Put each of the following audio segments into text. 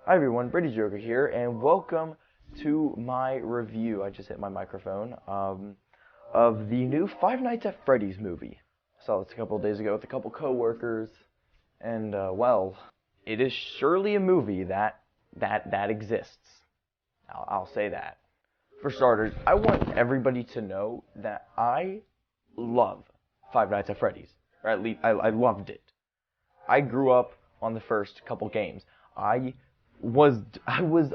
Hi everyone, Freddys here, and welcome to my review. I just hit my microphone of the new Five Nights at Freddy's movie. I saw this a couple of days ago with a couple coworkers, and well, it is surely a movie that exists. I'll say that. For starters, I want everybody to know that I love Five Nights at Freddy's, or at least I loved it. I grew up on the first couple games. I was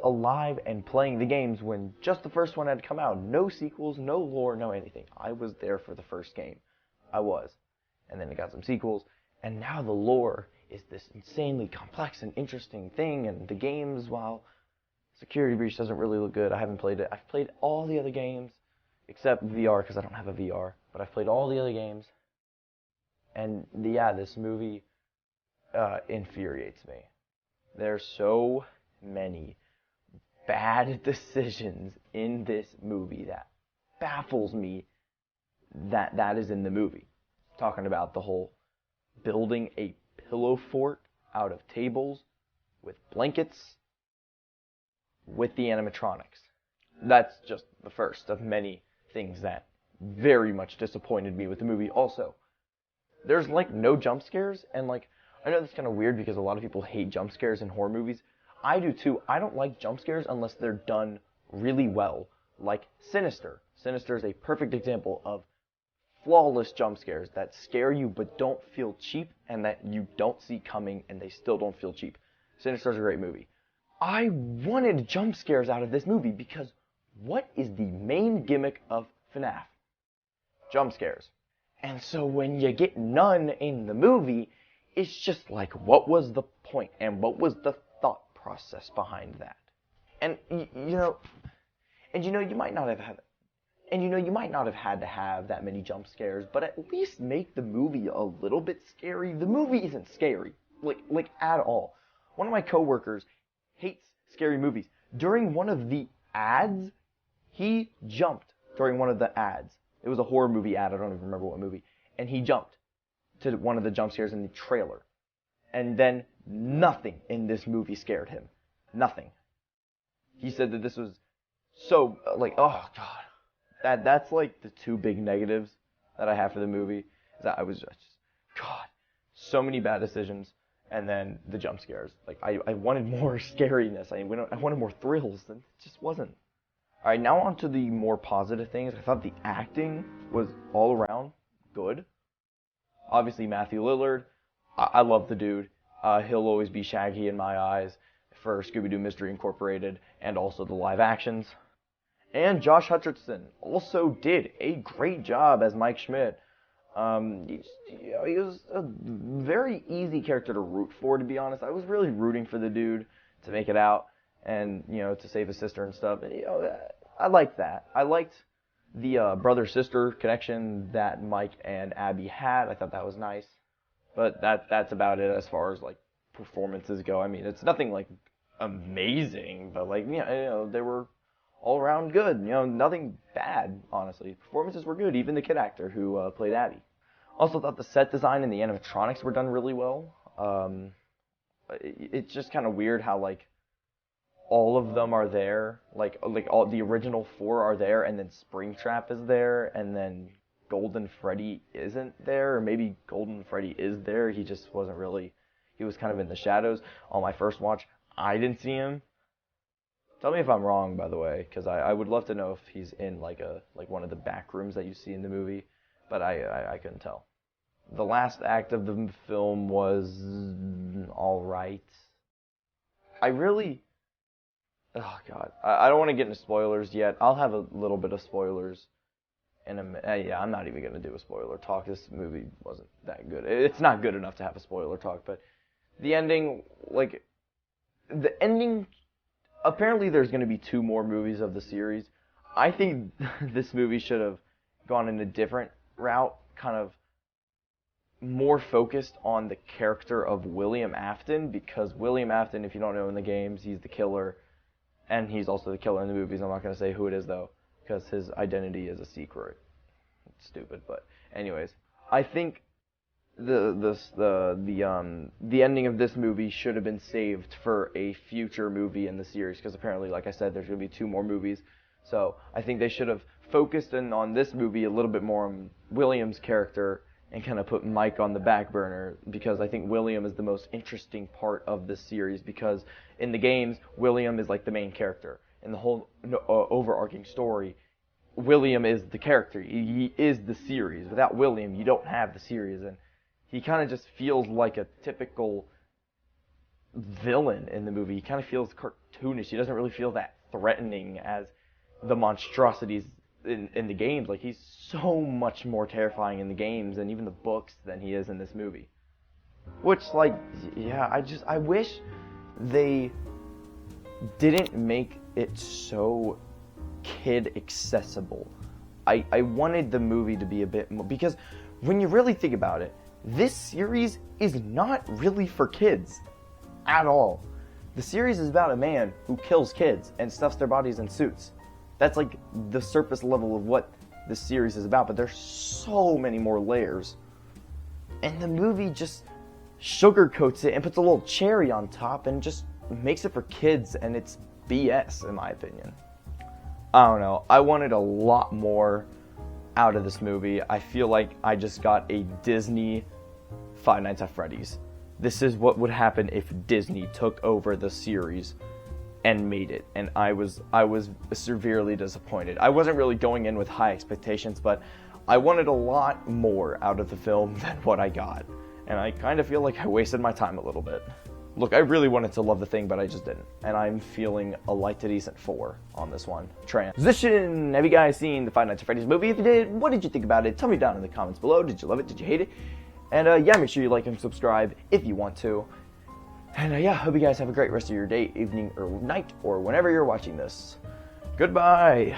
alive and playing the games when just the first one had come out. No sequels, no lore, no anything. I was there for the first game. I was. And then it got some sequels, and now the lore is this insanely complex and interesting thing, and the games, while Security Breach doesn't really look good, I haven't played it. I've played all the other games, except VR, because I don't have a VR, but I've played all the other games, and yeah, this movie infuriates me. There's so many bad decisions in this movie that baffles me that is in the movie. Talking about the whole building a pillow fort out of tables with blankets with the animatronics. That's just the first of many things that very much disappointed me with the movie. Also, there's like no jump scares, and like I know that's kind of weird because a lot of people hate jump scares in horror movies. I do too. I don't like jump scares unless they're done really well, like Sinister. Sinister is a perfect example of flawless jump scares that scare you but don't feel cheap, and that you don't see coming and they still don't feel cheap. Sinister is a great movie. I wanted jump scares out of this movie because what is the main gimmick of FNAF? Jump scares. And so when you get none in the movie, it's just like, what was the point and what was the thought process behind that? And you might not have had, you might not have had to have that many jump scares, but at least make the movie a little bit scary. The movie isn't scary, like at all. One of my coworkers hates scary movies. During one of the ads, he jumped during one of the ads. It was a horror movie ad. I don't even remember what movie, and he jumped to one of the jump scares in the trailer. And then nothing in this movie scared him. Nothing. He said that this was so, like, oh god. That's like the two big negatives that I have for the movie. Is that I was just, god, so many bad decisions. And then the jump scares. Like, I wanted more scariness. I wanted more thrills. And it just wasn't. Alright, now on to the more positive things. I thought the acting was all around good. Obviously, Matthew Lillard, I love the dude. He'll always be Shaggy in my eyes for Scooby-Doo Mystery Incorporated and also the live actions. And Josh Hutcherson also did a great job as Mike Schmidt. He was a very easy character to root for, to be honest. I was really rooting for the dude to make it out and, to save his sister and stuff. And, I liked that. I liked the brother-sister connection that Mike and Abby had. I thought that was nice. But that's about it as far as, like, performances go. I mean, it's nothing, like, amazing, but, like, they were all around good. Nothing bad, honestly. Performances were good, even the kid actor who played Abby. Also thought the set design and the animatronics were done really well. It's just kind of weird how, like, all of them are there, like all the original four are there, and then Springtrap is there, and then Golden Freddy isn't there, or maybe Golden Freddy is there. He just wasn't really. He was kind of in the shadows. On my first watch, I didn't see him. Tell me if I'm wrong, by the way, because I would love to know if he's in like one of the back rooms that you see in the movie, but I couldn't tell. The last act of the film was all right. I really. Oh god, I don't want to get into spoilers yet. I'll have a little bit of spoilers in a minute. Yeah, I'm not even gonna do a spoiler talk. This movie wasn't that good. It's not good enough to have a spoiler talk. But the ending, like the ending. Apparently, there's gonna be two more movies of the series. I think this movie should have gone in a different route, kind of more focused on the character of William Afton, because William Afton, if you don't know in the games, he's the killer. And he's also the killer in the movies. I'm not going to say who it is, though, because his identity is a secret. It's stupid, but anyways. I think the ending of this movie should have been saved for a future movie in the series, because apparently, like I said, there's going to be 2 more movies. So I think they should have focused in on this movie a little bit more on William's character and kind of put Mike on the back burner, because I think William is the most interesting part of this series, because in the games, William is like the main character. In the whole overarching story, William is the character. He is the series. Without William, you don't have the series, and he kind of just feels like a typical villain in the movie. He kind of feels cartoonish. He doesn't really feel that threatening as the monstrosities in the games. Like, he's so much more terrifying in the games and even the books than he is in this movie. Which, like, yeah, I wish they didn't make it so kid accessible. I wanted the movie to be a bit more, because when you really think about it, this series is not really for kids at all. The series is about a man who kills kids and stuffs their bodies in suits. That's like the surface level of what this series is about, but there's so many more layers. And the movie just sugarcoats it and puts a little cherry on top and just makes it for kids, and it's BS in my opinion. I don't know. I wanted a lot more out of this movie. I feel like I just got a Disney Five Nights at Freddy's. This is what would happen if Disney took over the series and made it, and I was severely disappointed. I wasn't really going in with high expectations, but I wanted a lot more out of the film than what I got, and I kind of feel like I wasted my time a little bit. Look, I really wanted to love the thing, but I just didn't, and I'm feeling a light to decent 4 on this one. Transition! Have you guys seen the Five Nights at Freddy's movie? If you did, what did you think about it? Tell me down in the comments below. Did you love it? Did you hate it? And yeah, make sure you like and subscribe if you want to. And yeah, hope you guys have a great rest of your day, evening, or night, or whenever you're watching this. Goodbye!